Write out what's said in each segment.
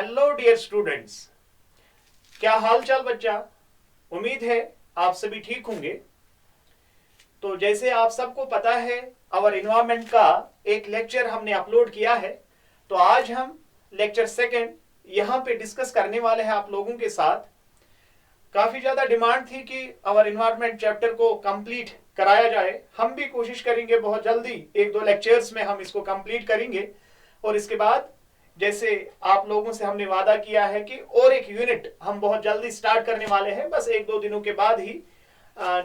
Hello dear students, क्या हाल चाल बच्चा। उम्मीद है आप सभी ठीक होंगे। तो जैसे आप सबको पता है, आवर इन्वायरमेंट का एक लेक्चर हमने अपलोड किया है। तो आज हम लेक्चर सेकंड यहाँ पे डिस्कस करने वाले हैं आप लोगों के साथ। काफी ज्यादा डिमांड थी कि आवर इन्वायरमेंट चैप्टर को कंप्लीट कराया जाए। हम भी कोशिश करेंगे बहुत जल्दी, 1-2 लेक्चर्स में हम इसको कंप्लीट करेंगे। और इसके बाद जैसे आप लोगों से हमने वादा किया है कि और एक यूनिट हम बहुत जल्दी स्टार्ट करने वाले हैं। बस 1-2 दिनों के बाद ही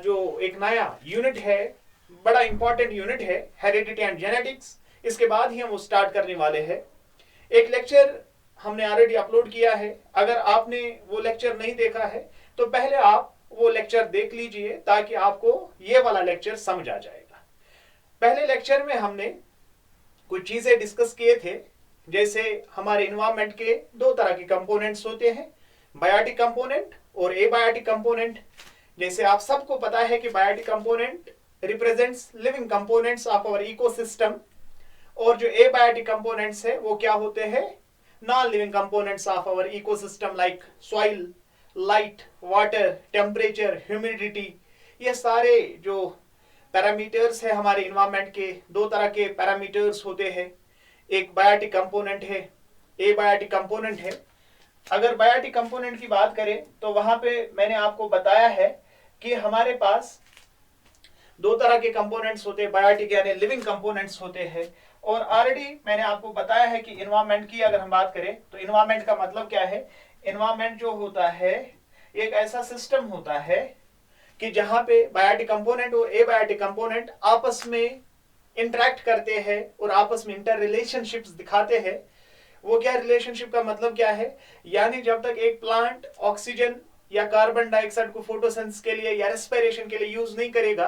जो एक नया यूनिट है, बड़ा इंपॉर्टेंट यूनिट है, हेरिडिटी एंड जेनेटिक्स, इसके बाद ही हम वो स्टार्ट करने वाले हैं। एक लेक्चर हमने ऑलरेडी अपलोड किया है। अगर आपने वो लेक्चर नहीं देखा है तो पहले आप वो लेक्चर देख लीजिए ताकि आपको ये वाला लेक्चर समझ आ जाएगा। पहले लेक्चर में हमने कुछ चीजें डिस्कस किए थे, जैसे हमारे इन्वायरमेंट के 2 तरह के कंपोनेंट्स होते हैं, बायोटिक कंपोनेंट और एबायोटिक कंपोनेंट। जैसे आप सबको पता है कि biotic component represents living components of our ecosystem, और जो एबायोटिक कंपोनेंट्स है वो क्या होते हैं, non living components of our ecosystem like soil, light, water, temperature, humidity. ये सारे जो पैरामीटर्स है हमारे इन्वायरमेंट के, 2 तरह के पैरामीटर्स होते हैं। एक बायोटिक कंपोनेंट है, एबायोटिक कंपोनेंट है। अगर बायोटिक कंपोनेंट की बात करें तो वहां पे मैंने आपको बताया है कि हमारे पास 2 तरह के कंपोनेंट्स होते हैं, बायोटिक यानी लिविंग कंपोनेंट्स होते हैं। और ऑलरेडी मैंने आपको बताया है कि इन्वायरमेंट की अगर हम बात करें तो इन्वायरमेंट का मतलब क्या है। इन्वायरमेंट जो होता है एक ऐसा सिस्टम होता है कि जहां पे बायोटिक कंपोनेंट और एबायोटिक कंपोनेंट आपस में इंटरेक्ट करते हैं और आपस में इंटर रिलेशनशिप्स दिखाते हैं। वो क्या रिलेशनशिप का मतलब क्या है, यानी जब तक एक प्लांट ऑक्सीजन या कार्बन डाइऑक्साइड को फोटोसिंथेसिस के लिए या रेस्पिरेशन के लिए यूज नहीं करेगा,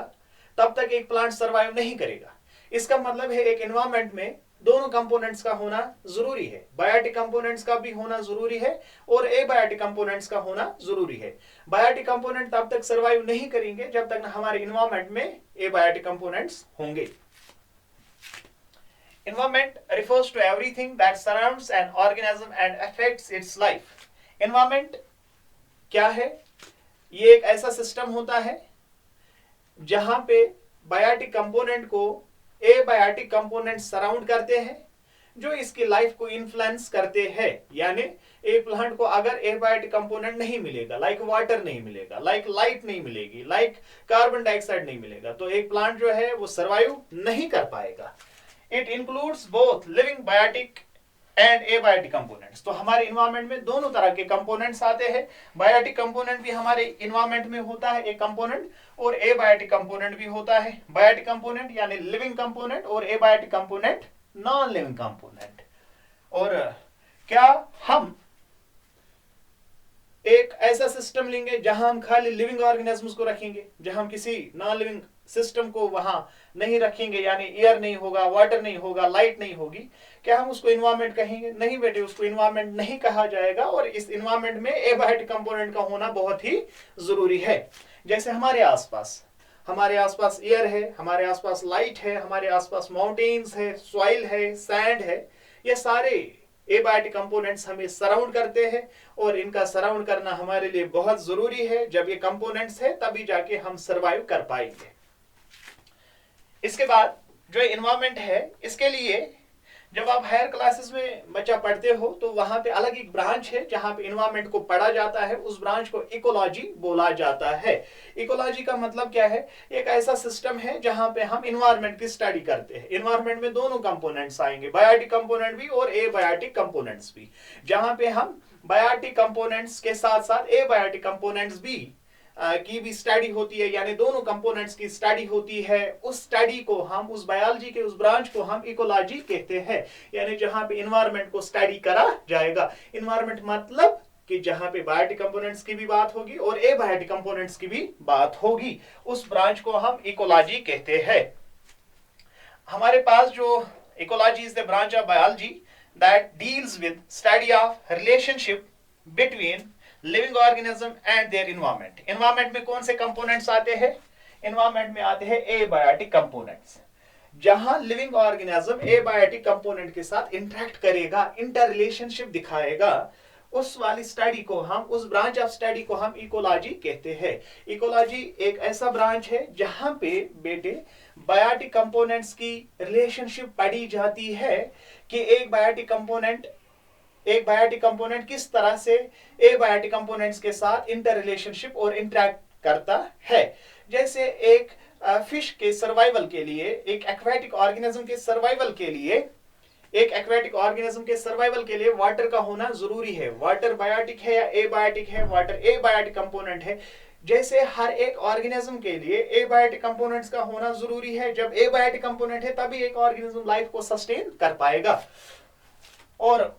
तब तक एक प्लांट सर्वाइव नहीं करेगा। इसका मतलब है एक एनवायरमेंट में दोनों कंपोनेंट्स का होना जरूरी है, बायोटिक कंपोनेंट्स का भी होना जरूरी है और एबायोटिक कंपोनेंट्स का होना जरूरी है। बायोटिक कंपोनेंट तब तक सर्वाइव नहीं करेंगे जब तक हमारे एनवायरमेंट में एबायोटिक कंपोनेंट्स होंगे। Environment refers to everything that surrounds an organism and affects its life. Environment क्या है, ये एक ऐसा सिस्टम होता है जहां पे बायोटिक कंपोनेंट को एबायोटिक कंपोनेंट सराउंड करते हैं, जो इसकी लाइफ को इन्फ्लुएंस करते हैं। यानी एक प्लांट को अगर एबायोटिक कंपोनेंट नहीं मिलेगा, लाइक वाटर नहीं मिलेगा, लाइक लाइट नहीं मिलेगी, लाइक कार्बन डाइऑक्साइड नहीं मिलेगा, तो एक प्लांट जो है वो सर्वाइव नहीं कर पाएगा। It includes both living biotic and abiotic components. तो हमारे इन्वायरमेंट में दोनों तरह के कंपोनेंट्स आते हैं। बायोटिक कंपोनेंट भी हमारे इन्वायरमेंट में होता है एक कंपोनेंट, और एबायोटिक कंपोनेंट भी होता है। बायोटिक कंपोनेंट यानी लिविंग कंपोनेंट और abiotic component non living component. और क्या हम एक ऐसा सिस्टम लेंगे जहां हम खाली लिविंग ऑर्गेनिजम्स को रखेंगे, जहां हम किसी नॉन लिविंग सिस्टम को वहां नहीं रखेंगे, यानी एयर नहीं होगा, वाटर नहीं होगा, लाइट नहीं होगी, क्या हम उसको इन्वायरमेंट कहेंगे? नहीं बेटे, उसको इन्वायरमेंट नहीं कहा जाएगा। और इस इन्वायरमेंट में एबायोटिक कंपोनेंट का होना बहुत ही जरूरी है। जैसे हमारे आसपास एयर है, हमारे आसपास लाइट है, हमारे आसपास माउंटेन्स है, सॉइल है, सैंड है, ये सारे एबायोटिक कंपोनेंट्स हमें सराउंड करते हैं। और इनका सराउंड करना हमारे लिए बहुत जरूरी है। जब ये कंपोनेंट्स है तभी जाके हम सर्वाइव कर पाएंगे। इसके बाद जो एनवायरनमेंट है, इसके लिए जब आप हायर क्लासेस में बच्चा पढ़ते हो तो वहां पे अलग एक ब्रांच है जहां पे एनवायरनमेंट को पढ़ा जाता है। उस ब्रांच को इकोलॉजी बोला जाता है। इकोलॉजी का मतलब क्या है, एक ऐसा सिस्टम है जहां पे हम एनवायरनमेंट की स्टडी करते हैं। एनवायरनमेंट में दोनों कंपोनेंट्स आएंगे, बायोटिक कंपोनेंट भी और एबायोटिक कंपोनेंट्स भी, जहां पे हम बायोटिक कंपोनेंट्स के साथ साथ एबायोटिक कंपोनेंट्स भी की भी स्टडी होती है, यानी दोनों कंपोनेंट्स की स्टडी होती है। उस स्टडी को हम, उस बायोलॉजी के उस ब्रांच को हम इकोलॉजी कहते हैं, यानी जहां पे एनवायरनमेंट को स्टडी करा जाएगा। एनवायरनमेंट मतलब कि जहां पे बायोटिक कंपोनेंट्स की भी बात होगी और एबायोटिक कंपोनेंट्स की भी बात होगी, उस ब्रांच को हम इकोलॉजी कहते हैं। हमारे पास जो ecology is the branch of biology that deals with study of relationship between living organism and their environment. Environment में कौन से कंपोनेंट्स आते हैं? एनवायरनमेंट में आते हैं एबायोटिक कंपोनेंट्स। जहां लिविंग ऑर्गेनिज्म एबायोटिक कंपोनेंट के साथ इंटरेक्ट करेगा, इंटर रिलेशनशिप दिखाएगा, उस वाली स्टडी को हम, उस ब्रांच ऑफ स्टडी को हम इकोलॉजी कहते हैं। इकोलॉजी एक ऐसा ब्रांच है जहां पे बेटे बायोटिक कंपोनेंट्स की रिलेशनशिप पढ़ी जाती है कि एक बायोटिक कंपोनेंट किस तरह से एबायोटिक कंपोनेंट्स के साथ इंटर रिलेशनशिप और इंटरेक्ट करता है। जैसे एक फिश के सर्वाइवल के लिए, एक एक्वेटिक ऑर्गेनिज्म के सर्वाइवल के लिए वाटर का होना जरूरी है। वाटर बायोटिक है या एबायोटिक है, वाटर एबायोटिक कंपोनेंट है। जैसे हर एक ऑर्गेनिज्म के लिए एबायोटिक कंपोनेंट्स का होना जरूरी है। जब एबायोटिक कंपोनेंट है तभी एक ऑर्गेनिज्म लाइफ को सस्टेन कर पाएगा। और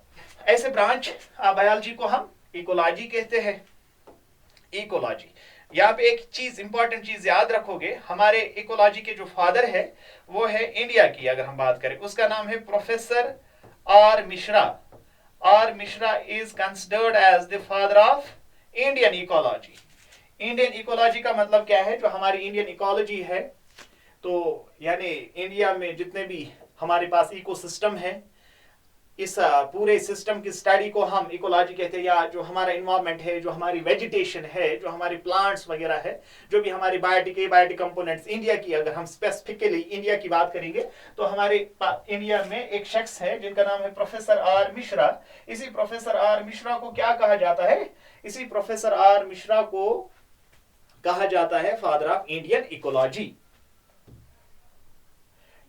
ऐसे ब्रांच बायोलॉजी को हम इकोलॉजी कहते हैं। इकोलॉजी, यहाँ पे एक चीज, इंपॉर्टेंट चीज याद रखोगे, हमारे इकोलॉजी के जो फादर है वो है इंडिया की, अगर हम बात करें, उसका नाम है professor R Mishra. R Mishra is considered as the father of Indian ecology. Indian ecology का मतलब क्या है? जो हमारी इंडियन इकोलॉजी है, तो यानी इंडिया में जितने भी हमारे पास इकोसिस्टम है, इस पूरे सिस्टम की स्टडी को हम इकोलॉजी कहते हैं। या जो हमारा इन्वायरमेंट है, जो हमारी वेजिटेशन है, जो हमारी प्लांट्स वगैरह है, जो भी हमारी बायोटिक कंपोनेंट्स, इंडिया की अगर हम स्पेसिफिकली इंडिया की बात करेंगे तो हमारे इंडिया में एक शख्स है जिनका नाम है प्रोफेसर आर मिश्रा। इसी प्रोफेसर आर मिश्रा को क्या कहा जाता है? इसी प्रोफेसर आर मिश्रा को कहा जाता है father of Indian ecology.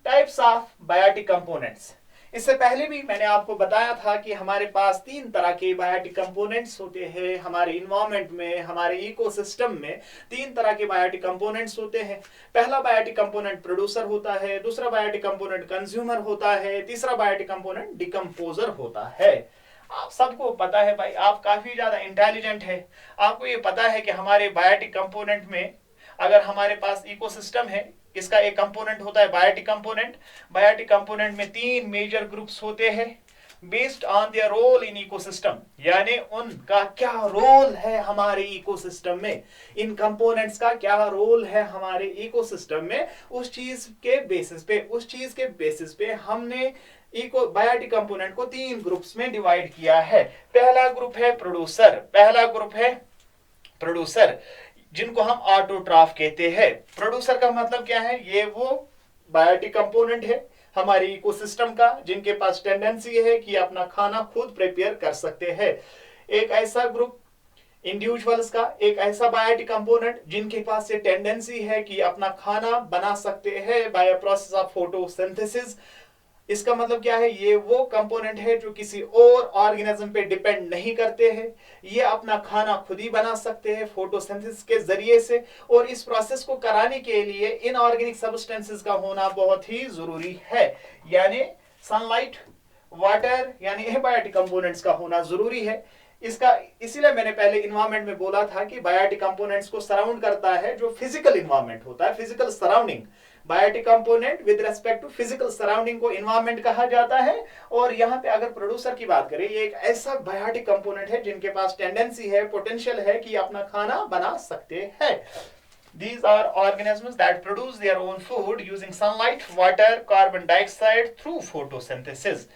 Types of biotic components. इससे पहले भी मैंने आपको बताया था कि हमारे पास 3 तरह के बायोटिक कंपोनेंट्स होते हैं। हमारे इन्वायरमेंट में, हमारे इकोसिस्टम में 3 तरह के बायोटिक कंपोनेंट्स होते हैं। पहला बायोटिक कंपोनेंट प्रोड्यूसर होता है, दूसरा बायोटिक कंपोनेंट कंज्यूमर होता है, तीसरा बायोटिक कंपोनेंट डिकम्पोजर होता है। आप सबको पता है भाई, आप काफी ज्यादा इंटेलिजेंट है, आपको ये पता है कि हमारे बायोटिक कंपोनेंट में, अगर हमारे पास इकोसिस्टम है, इसका एक कंपोनेंट होता है बायोटिक कंपोनेंट। बायोटिक कंपोनेंट में 3 मेजर ग्रुप्स होते हैं based on their role in ecosystem, यानी उनका क्या रोल है हमारे इकोसिस्टम में, इन कंपोनेंट्स का क्या रोल है हमारे इकोसिस्टम में, उस चीज के बेसिस पे हमने बायोटिक कंपोनेंट को 3 ग्रुप्स में डिवाइड किया है। पहला ग्रुप है प्रोड्यूसर, जिनको हम ऑटोट्रॉफ कहते हैं। प्रोड्यूसर का मतलब क्या है? ये वो बायोटिक कंपोनेंट है हमारे इकोसिस्टम का जिनके पास टेंडेंसी है कि अपना खाना खुद प्रिपेयर कर सकते हैं। एक ऐसा ग्रुप इंडिविजुअल्स का, एक ऐसा बायोटिक कंपोनेंट जिनके पास ये टेंडेंसी है कि अपना खाना बना सकते हैं बाय प्रोसेस ऑफ फोटोसिंथेसिस। इसका मतलब क्या है? ये वो कंपोनेंट है जो किसी और ऑर्गेनिज्म पे डिपेंड नहीं करते हैं, ये अपना खाना खुद ही बना सकते हैं फोटोसिंथेसिस के जरिए से। और इस प्रोसेस को कराने के लिए इनऑर्गेनिक सब्सटेंसेस का होना बहुत ही जरूरी है, यानी सनलाइट, वाटर, यानी एबायोटिक कंपोनेंट्स का होना जरूरी है। इसीलिए मैंने पहले इन्वायरमेंट में बोला था कि बायोटिक कंपोनेंट्स को सराउंड करता है जो फिजिकल इन्वायरमेंट होता है, physical surrounding. Biotic component with respect to physical surrounding को इन्वायरमेंट कहा जाता है। और यहाँ पे अगर प्रोड्यूसर की बात करें, ये एक ऐसा बायोटिक कंपोनेंट है जिनके पास टेंडेंसी है, पोटेंशियल है कि अपना खाना बना सकते हैं। These are organisms that produce their own food using sunlight, water, carbon dioxide through photosynthesis.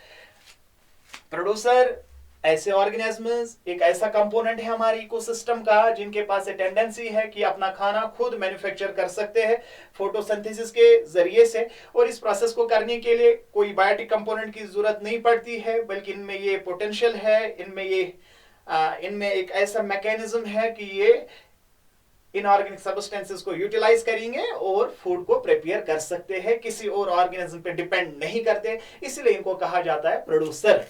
Producer ऐसे ऑर्गेनिजम्स, एक ऐसा कंपोनेंट है हमारे इकोसिस्टम का जिनके पास टेंडेंसी है कि अपना खाना खुद मैन्युफैक्चर कर सकते हैं फोटोसिंथेसिस के जरिए से। और इस प्रोसेस को करने के लिए कोई बायोटिक कंपोनेंट की जरूरत नहीं पड़ती है, बल्कि इनमें ये पोटेंशियल है, इनमें एक ऐसा मैकेनिज्म है कि ये इनऑर्गेनिक सब्सटेंसेस को यूटिलाइज करेंगे और फूड को प्रिपेयर कर सकते हैं, किसी और ऑर्गेनिज्म पे डिपेंड नहीं करते, इसलिए इनको कहा जाता है प्रोड्यूसर,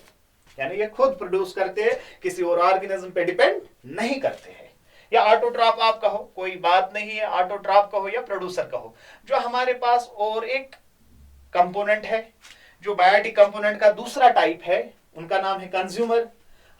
यानी ये खुद प्रोड्यूस करते हैं, किसी और ऑर्गेनिज्म पे डिपेंड नहीं करते हैं। या ऑटोट्रॉप आप कहो, कोई बात नहीं है, ऑटोट्रॉप कहो या प्रोड्यूसर कहो। जो हमारे पास और एक कंपोनेंट है जो बायोटिक कंपोनेंट का दूसरा टाइप है, उनका नाम है कंज्यूमर।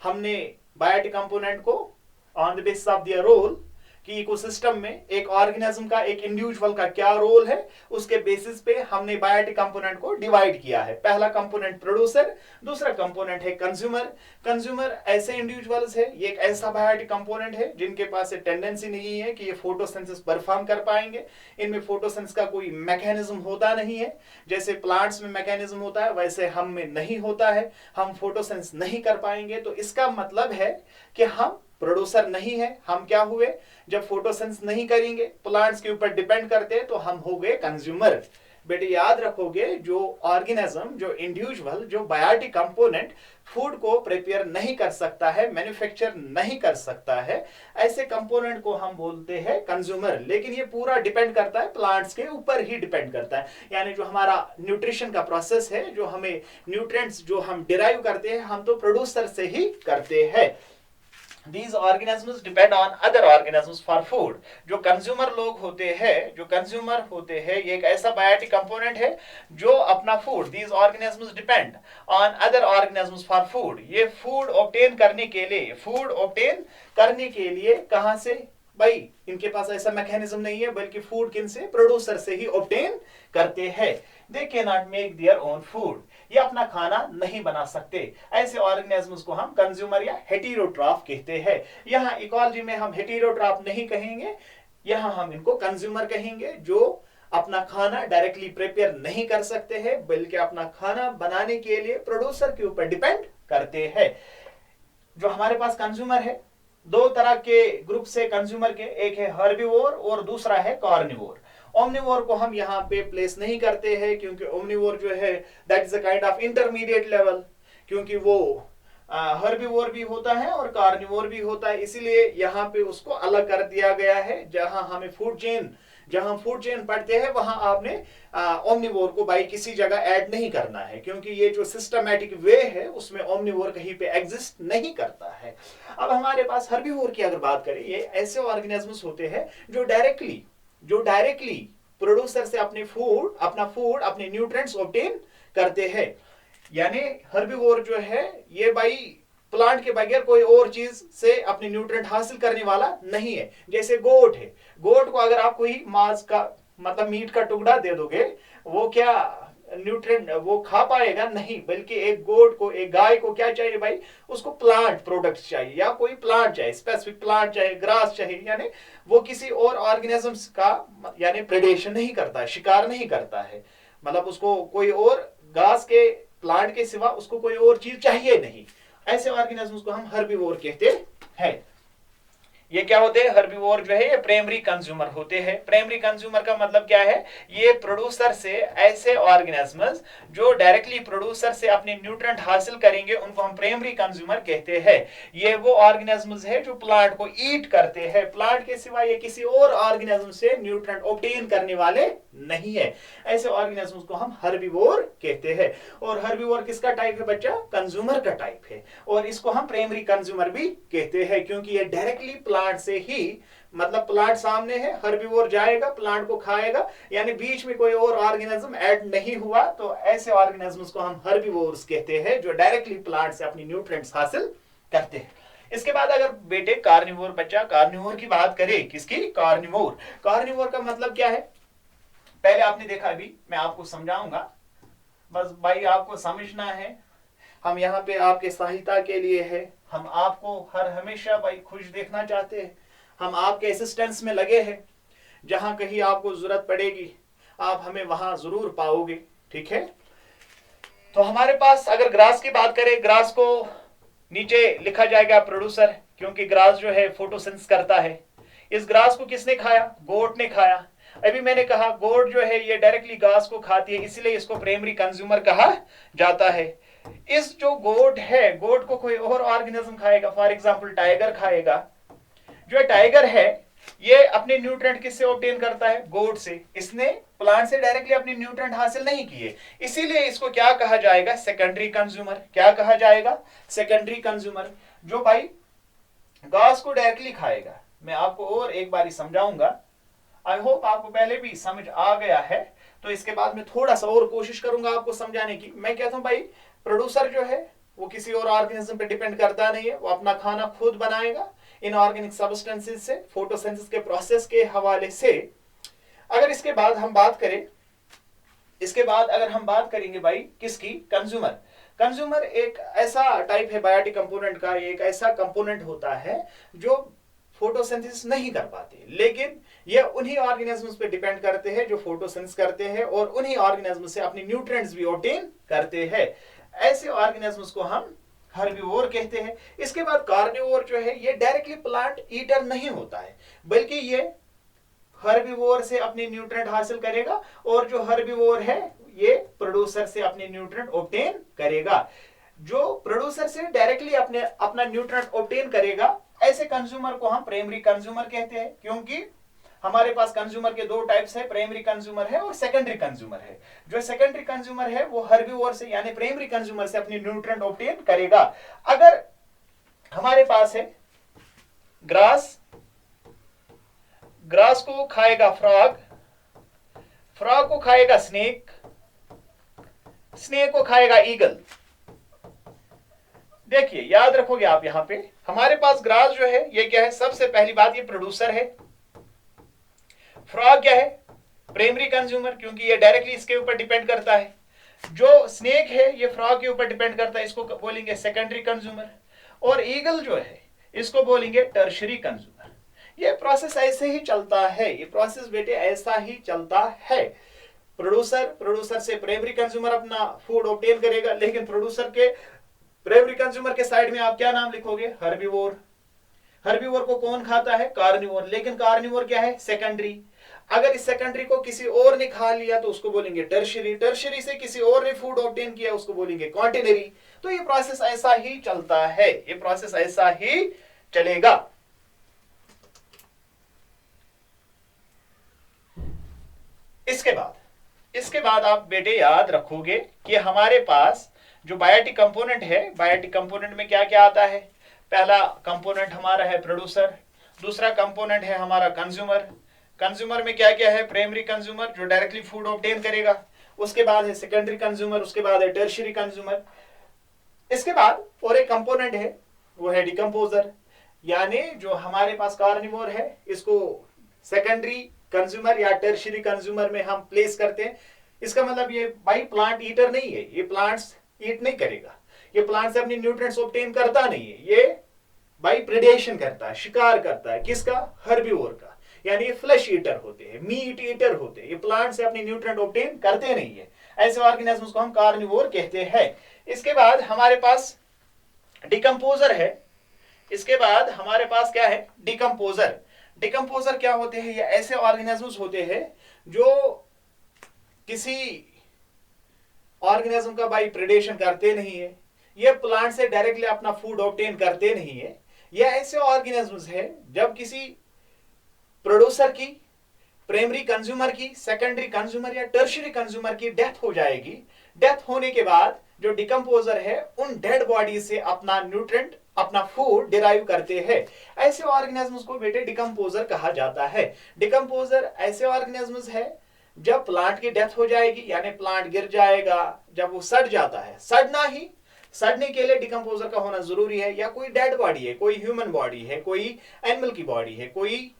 हमने बायोटिक कंपोनेंट को on the basis of their role कि इकोसिस्टम में एक ऑर्गेनिज्म का, एक इंडिविजुअल का क्या रोल है, उसके बेसिस पे हमने बायोटिक कंपोनेंट को डिवाइड किया है। पहला कंपोनेंट प्रोड्यूसर, दूसरा कंपोनेंट है कंज्यूमर। कंज्यूमर ऐसे इंडिविजुअल्स है, ये एक ऐसा बायोटिक कंपोनेंट है जिनके पास टेंडेंसी नहीं है कि ये फोटोसिंथेसिस परफॉर्म कर पाएंगे। इनमें फोटोसिंथेसिस का कोई मैकेनिज्म होता नहीं है। जैसे प्लांट्स में मैकेनिज्म होता है वैसे हम में नहीं होता है, हम फोटोसिंथेसिस नहीं कर पाएंगे। तो इसका मतलब है कि हम प्रोड्यूसर नहीं है। हम क्या हुए, जब फोटोसिंथेसिस नहीं करेंगे, प्लांट्स के ऊपर डिपेंड करते हैं, तो हम हो गए कंज्यूमर। बेटे याद रखोगे, जो ऑर्गेनिज्म, जो इंडिविजुअल, जो बायोटिक कंपोनेंट फूड को प्रिपेयर नहीं कर सकता है, मैन्युफैक्चर नहीं कर सकता है, ऐसे कंपोनेंट को हम बोलते हैं कंज्यूमर। लेकिन ये पूरा डिपेंड करता है प्लांट्स के ऊपर ही डिपेंड करता है। यानी जो हमारा न्यूट्रिशन का प्रोसेस है, जो हमें न्यूट्रिएंट्स जो हम डिराइव करते हैं, हम तो प्रोड्यूसर से ही करते हैं। These organisms depend on other organisms for food. जो कंज्यूमर लोग होते हैं, जो कंज्यूमर होते हैं, ये एक ऐसा बायोटिक कंपोनेंट है जो अपना food, these organisms depend on other organisms for food. ये फूड ऑब्टेन करने के लिए, फूड ऑब्टेन करने के लिए कहां से भाई, इनके पास ऐसा मैकेनिज्म नहीं है, बल्कि फूड किन से, प्रोड्यूसर से ही ऑब्टेन करते हैं। They can not make their own food, ये अपना खाना नहीं बना सकते। ऐसे ऑर्गेनिजम्स को हम कंज्यूमर या हेटेरोट्रॉफ कहते हैं। यहाँ इकोलॉजी में हम हेटेरोट्रॉफ नहीं कहेंगे, यहाँ हम इनको कंज्यूमर कहेंगे, जो अपना खाना डायरेक्टली प्रिपेयर नहीं कर सकते हैं, बल्कि अपना खाना बनाने के लिए प्रोड्यूसर के ऊपर डिपेंड करते हैं। जो हमारे पास कंज्यूमर है, दो तरह के ग्रुप से कंज्यूमर के, एक है हर्बिवोर और दूसरा है कार्निवोर। ओमनिवोर को हम यहाँ पे प्लेस नहीं करते हैं, क्योंकि ओमनिवोर जो है that is a kind of intermediate level, क्योंकि वो हर्बिवोर भी होता है और कार्निवोर भी होता है, इसीलिए यहाँ पे उसको अलग कर दिया गया है। जहां हमें फूड चेन पढ़ते हैं, वहां आपने ओमनिवोर को बाई किसी जगह ऐड नहीं करना है, क्योंकि ये जो सिस्टमैटिक वे है उसमें ओमनिवोर कहीं पे एग्जिस्ट नहीं करता है। अब हमारे पास हर्बिवोर की अगर बात करें, ये ऐसे ऑर्गेनिजम्स होते हैं जो डायरेक्टली प्रोड्यूसर से अपना फूड, अपने न्यूट्रिएंट्स ऑब्टेन करते हैं। यानी हर्बिवोर जो है ये भाई प्लांट के बगैर कोई और चीज से अपने न्यूट्रिएंट हासिल करने वाला नहीं है। जैसे गोट है, गोट को अगर आप कोई मांस का मतलब मीट का टुकड़ा दे दोगे, वो क्या न्यूट्रिएंट वो खा पाएगा? नहीं, बल्कि एक गोट को, एक गाय को क्या चाहिए भाई, उसको प्लांट प्रोडक्ट्स चाहिए, या कोई प्लांट चाहिए, स्पेसिफिक प्लांट चाहिए, ग्रास चाहिए। यानी वो किसी और ऑर्गेनिजम्स का यानी प्रेडेशन नहीं करता है, शिकार नहीं करता है, मतलब उसको कोई और घास के प्लांट के सिवा उसको कोई और चीज चाहिए नहीं। ऐसे ऑर्गेनिजम्स को हम हर्बिवोर कहते हैं। ये क्या होते हैं? हर्बिवोर जो है ये प्राइमरी कंज्यूमर होते हैं। प्राइमरी कंज्यूमर का मतलब क्या है? ये प्रोड्यूसर से, ऐसे ऑर्गेनिजम्स जो डायरेक्टली प्रोड्यूसर से अपने न्यूट्रिएंट हासिल करेंगे, उनको हम प्राइमरी कंज्यूमर कहते हैं। ये वो ऑर्गेनिजम्स है जो प्लांट को ईट करते हैं, प्लांट के सिवा ये किसी और ऑर्गेनिज्म से न्यूट्रिएंट ऑब्टेन करने वाले नहीं है। ऐसे ऑर्गेनिजम्स को हम हर्बिवोर कहते हैं। और हर्बिवोर किसका टाइप है बच्चा? कंज्यूमर का टाइप है। और इसको हम प्राइमरी कंज्यूमर भी कहते हैं, क्योंकि ये डायरेक्टली प्लांट से ही, मतलब प्लांट सामने है, हर्बिवोर जाएगा, प्लांट को खाएगा, यानी बीच में कोई और ऑर्गेनिज्म ऐड नहीं हुआ। तो ऐसे ऑर्गेनिजम्स को हम हर्बिवोर्स कहते हैं, जो डायरेक्टली प्लांट से अपनी न्यूट्रिएंट्स हासिल करते हैं। इसके बाद अगर बेटे कार्निवोर, बच्चा कार्निवोर की बात करें, किसकी? कार्निवोर। कार्निवोर का मतलब क्या है? पहले आपने देखा, अभी मैं आपको समझाऊंगा, बस भाई आपको समझना है। हम यहाँ पे आपके सहायता के लिए है, हम आपको हर हमेशा भाई खुश देखना चाहते हैं। हम आपके असिस्टेंस में लगे हैं, जहां कहीं आपको जरूरत पड़ेगी आप हमें वहां जरूर पाओगे, ठीक है? तो हमारे पास अगर ग्रास की बात करें, ग्रास को नीचे लिखा जाएगा प्रोड्यूसर, क्योंकि ग्रास जो है फोटोसिंथेसिस करता है। इस ग्रास को किसने खाया? गोट ने खाया। अभी मैंने कहा गोट जो है ये डायरेक्टली घास को खाती है, इसलिए इसको प्राइमरी कंज्यूमर कहा जाता है। इस जो गोट है, गोट को कोई और ऑर्गेनिज्म खाएगा, फॉर एग्जांपल टाइगर खाएगा। जो टाइगर है ये अपने न्यूट्रिएंट किससे ऑब्टेन करता है? गोट से। इसने प्लांट से डायरेक्टली अपने न्यूट्रिएंट हासिल नहीं किए, इसीलिए इसको क्या कहा जाएगा? Secondary consumer. क्या कहा जाएगा? सेकेंडरी कंज्यूमर, जो भाई घास को डायरेक्टली खाएगा। मैं आपको और एक बार समझाऊंगा, आई होप आपको पहले भी समझ आ गया है, तो इसके बाद में थोड़ा सा और कोशिश करूंगा आपको समझाने की। मैं कहता हूं भाई प्रोड्यूसर जो है वो किसी और ऑर्गेनिज्म पे डिपेंड करता नहीं है, वो अपना खाना खुद बनाएगा इनऑर्गेनिक सब्सटेंसेस से, फोटोसिंथेसिस के प्रोसेस के हवाले से। अगर इसके बाद हम बात करें, इसके बाद अगर हम बात करेंगे भाई किसकी, कंज्यूमर। कंज्यूमर एक ऐसा टाइप है बायोटिक कंपोनेंट का, एक ऐसा कंपोनेंट होता है जो फोटोसिंथेसिस नहीं कर पाते, लेकिन ये उन्हीं ऑर्गेनिजम्स पे डिपेंड करते हैं जो फोटोसिंथेसिस करते हैं और उन्हीं ऑर्गेनिजम्स से अपनी न्यूट्रिएंट्स भी ऑब्टेन करते हैं। ऐसे ऑर्गेनिजम्स को हम हर्बिवोर कहते हैं। इसके बाद कार्निवोर जो है ये डायरेक्टली प्लांट ईटर नहीं होता है, बल्कि ये हर्बिवोर से अपनी न्यूट्रिएंट हासिल करेगा और जो हर्बिवोर है ये प्रोड्यूसर से अपने न्यूट्रिएंट ऑब्टेन करेगा। जो प्रोड्यूसर से डायरेक्टली अपना न्यूट्रिएंट ऑब्टेन करेगा, ऐसे कंज्यूमर को हम प्राइमरी कंज्यूमर कहते हैं, क्योंकि हमारे पास कंज्यूमर के दो टाइप्स है, प्राइमरी कंज्यूमर है और सेकेंडरी कंज्यूमर है। जो सेकेंडरी कंज्यूमर है वो हर्बिवोर से यानी प्राइमरी कंज्यूमर से अपनी न्यूट्रिएंट ऑब्टेन करेगा। अगर हमारे पास है ग्रास, ग्रास को खाएगा फ्रॉग, फ्रॉग को खाएगा स्नेक, स्नेक को खाएगा ईगल। देखिए याद रखोगे आप, यहां पे हमारे पास ग्रास जो है ये क्या है, सबसे पहली बात ये प्रोड्यूसर है। फ्रॉग क्या है, प्राइमरी कंज्यूमर, क्योंकि ये डायरेक्टली इसके ऊपर डिपेंड करता है। जो स्नेक है ये फ्रॉग के ऊपर डिपेंड करता है, इसको बोलेंगे सेकेंडरी कंज्यूमर। और ईगल जो है इसको बोलेंगे टर्शरी कंज्यूमर। ये प्रोसेस ऐसे ही चलता है, ये प्रोसेस बेटे ऐसा ही चलता है। प्रोड्यूसर से प्राइमरी कंज्यूमर अपना फूड ऑब्टेन करेगा, लेकिन प्रोड्यूसर के प्राइमरी कंज्यूमर के साइड में आप क्या नाम लिखोगे, हर्बिवोर। हर्बिवोर को कौन खाता है, कार्निवोर, लेकिन कार्निवोर क्या है, सेकेंडरी। अगर इस सेकेंडरी को किसी और ने खा लिया तो उसको बोलेंगे टर्शरी, टर्शरी से किसी और ने फूड ऑब्टेन किया उसको बोलेंगे क्वांटिनरी। तो ये प्रोसेस ऐसा ही चलता है, ये प्रोसेस ऐसा ही चलेगा। इसके बाद आप बेटे याद रखोगे कि हमारे पास जो बायोटिक कंपोनेंट है, बायोटिक कंपोनेंट में क्या क्या आता है। पहला कंपोनेंट हमारा है प्रोड्यूसर, दूसरा कंपोनेंट है हमारा कंज्यूमर। कंज्यूमर में क्या क्या है, प्राइमरी कंज्यूमर जो डायरेक्टली फूड ऑब्टेन करेगा, उसके बाद है सेकेंडरी कंज्यूमर, उसके बाद है टर्शियरी कंज्यूमर। इसके बाद और एक कंपोनेंट है वो है डिकम्पोजर, यानी जो हमारे पास कार्निवोर है इसको सेकेंडरी कंज्यूमर या टर्शियरी कंज्यूमर में हम प्लेस करते हैं। इसका मतलब ये भाई प्लांट ईटर नहीं है, ये प्लांट्स ईट नहीं करेगा, ये प्लांट से अपनी न्यूट्रिएंट्स ऑब्टेन करता नहीं है, ये बाई प्रेडेशन करता है, शिकार करता है। किसका, हर्बिवोर का, यानी ये फ्लैश ईटर होते हैं, मीट ईटर होते हैं, ये प्लांट से अपनी न्यूट्रिएंट ऑब्टेन करते नहीं है। ऐसे ऑर्गेनिजम्स को हम कार्निवोर कहते हैं। इसके बाद हमारे पास डिकम्पोजर है। इसके बाद हमारे पास क्या है, डिकम्पोजर। डिकम्पोजर क्या होते हैं, ये ऐसे ऑर्गेनिजम्स होते हैं जो किसी ऑर्गेनिज्म का बाई प्रेडेशन करते नहीं है, ये प्लांट से डायरेक्टली अपना फूड ऑब्टेन करते नहीं है। ये ऐसे ऑर्गेनिजम्स है जब किसी प्रोड्यूसर की, प्राइमरी कंज्यूमर की, सेकेंडरी कंज्यूमर या टर्शियरी कंज्यूमर की डेथ हो जाएगी। डेथ होने के बाद जो डिकम्पोजर है उन डेड बॉडी से अपना न्यूट्रिएंट, अपना फूड डिराइव करते हैं। ऐसे ऑर्गेनिजम्स को बेटे डिकम्पोजर कहा जाता है। डिकम्पोजर ऐसे ऑर्गेनिजम्स है जब प्लांट की डेथ हो जाएगी, यानी प्लांट गिर जाएगा, जब वो सड़ जाता है, सड़ने के लिए डिकम्पोजर का होना जरूरी है। या कोई डेड बॉडी है, कोई ह्यूमन बॉडी है, कोई एनिमल की बॉडी है, कोई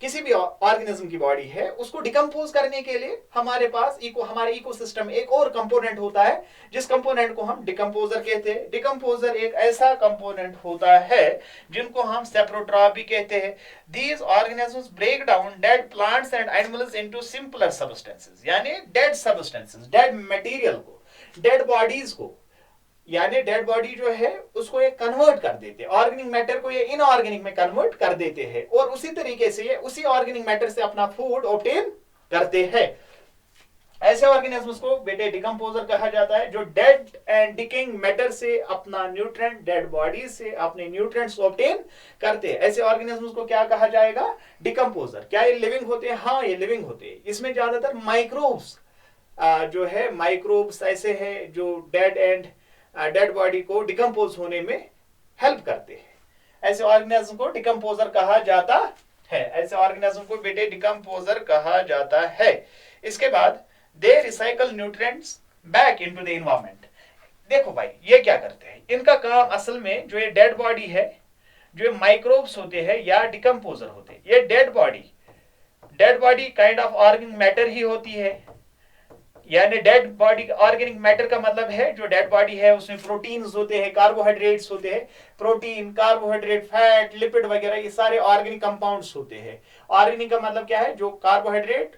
किसी भी ऑर्गेनिज्म की बॉडी है, उसको डिकम्पोज करने के लिए हमारे पास हमारे इकोसिस्टम में एक और कंपोनेंट होता है, जिस कंपोनेंट को हम डिकम्पोजर कहते हैं। डिकम्पोजर एक ऐसा कंपोनेंट होता है जिनको हम सेप्रोट्रॉप भी कहते हैं। These organisms break down dead plants and animals into simpler substances, यानी डेड सब्सटेंसेस, डेड मटेरियल को, डेड बॉडीज को, यानी डेड बॉडी जो है उसको ये कन्वर्ट कर देते हैं, ऑर्गेनिक मैटर को ये इनऑर्गेनिक में कन्वर्ट कर देते हैं और उसी तरीके से ये उसी ऑर्गेनिक मैटर से अपना फूड ऑब्टेन करते हैं। ऐसे ऑर्गेनिजम्स को बेटे डिकम्पोजर कहा जाता है जो डेड एंड डिकेइंग मैटर से अपना न्यूट्रिएंट, डेड बॉडी से अपने न्यूट्रिएंट्स ऑब्टेन करते हैं। ऐसे ऑर्गेनिजम्स को क्या कहा जाएगा, डिकम्पोजर। क्या ये लिविंग होते हैं, हाँ ये लिविंग होते हैं। इसमें ज्यादातर माइक्रोब्स जो है, माइक्रोब्स ऐसे है जो डेड बॉडी को डिकम्पोज होने में हेल्प करते हैं। ऐसे ऑर्गेनिज्म को डिकम्पोजर कहा जाता है। ऐसे ऑर्गेनिज्म को बेटे डिकम्पोजर कहा जाता है। इसके बाद दे recycle nutrients back into the environment. देखो भाई ये क्या करते हैं, इनका काम असल में जो ये डेड बॉडी है, जो ये माइक्रोब्स होते हैं या डिकम्पोजर होते हैं, ये dead body kind of organic matter ही होती है। यानी डेड बॉडी ऑर्गेनिक मैटर का मतलब है जो डेड बॉडी है उसमें प्रोटीन्स होते हैं, कार्बोहाइड्रेट्स होते हैं, प्रोटीन, कार्बोहाइड्रेट, फैट, लिपिड वगैरह ये सारे ऑर्गेनिक कंपाउंड्स होते हैं। ऑर्गेनिक का मतलब क्या है, जो कार्बोहाइड्रेट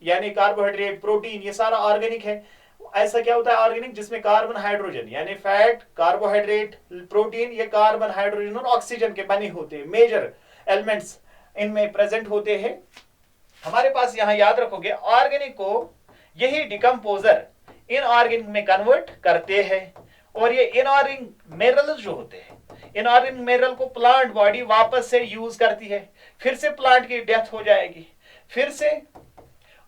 यानी कार्बोहाइड्रेट, प्रोटीन, ये सारा ऑर्गेनिक है। ऐसा क्या होता है ऑर्गेनिक, जिसमें कार्बन, हाइड्रोजन यानी फैट, कार्बोहाइड्रेट, प्रोटीन, ये कार्बन, हाइड्रोजन और ऑक्सीजन के बने होते हैं, मेजर एलिमेंट्स इनमें प्रेजेंट होते हैं। हमारे पास यहां याद रखोगे ऑर्गेनिक को यही डिकम्पोजर इनऑर्गेनिक में कन्वर्ट करते हैं, और ये इनऑर्गेनिक मिनरल्स जो होते हैं, इनऑर्गेनिक मिनरल को प्लांट बॉडी वापस से यूज करती है, फिर से प्लांट की डेथ हो जाएगी, फिर से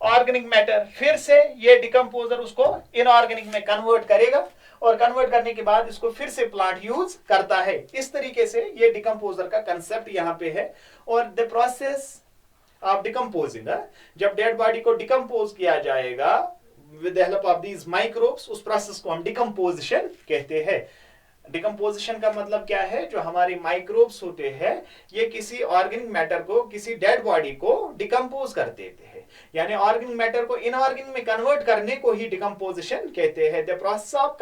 ऑर्गेनिक मैटर, फिर से ये डिकम्पोजर उसको इनऑर्गेनिक में कन्वर्ट करेगा, और कन्वर्ट करने के बाद इसको फिर से प्लांट यूज करता है। इस तरीके से ये डिकम्पोजर का कंसेप्ट यहाँ पे है। और द प्रोसेस ऑफ डिकम्पोजिंग, जब डेड बॉडी को डिकम्पोज किया जाएगा with the help of these microbes, उस प्रोसेस को हम डिकम्पोजिशन कहते हैं। डिकम्पोजिशन का मतलब क्या है, जो हमारे माइक्रोब्स होते हैं ये किसी ऑर्गेनिक मैटर को, किसी डेड बॉडी को डिकम्पोज कर देते हैं, यानी ऑर्गेनिक मैटर को इनऑर्गेनिक में कन्वर्ट करने को ही डिकम्पोजिशन कहते हैं। The process of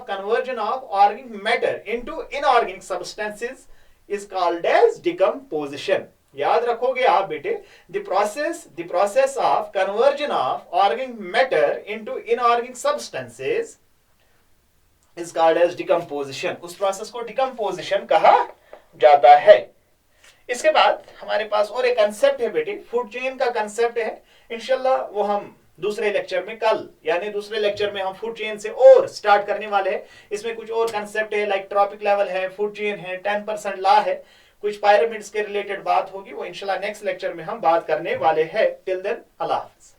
conversion of organic matter into inorganic substances is called as decomposition. याद रखोगे आप बेटे, the process of conversion of organic matter into inorganic substances is called as decomposition. उस प्रोसेस को डिकम्पोजिशन कहा जाता है। इसके बाद हमारे पास और एक कंसेप्ट है बेटे, फूड चेन का कंसेप्ट है। इंशाल्लाह वो हम दूसरे लेक्चर में, कल यानी दूसरे लेक्चर में हम फूड चेन से और स्टार्ट करने वाले हैं। इसमें कुछ और कंसेप्ट है, लाइक ट्रॉपिक लेवल है, फूड चेन है, 10% लॉ है, कुछ पायरामिड्स के रिलेटेड बात होगी, वो इंशाल्लाह नेक्स्ट लेक्चर में हम बात करने वाले हैं। टिल देन अल्लाह हाफिज।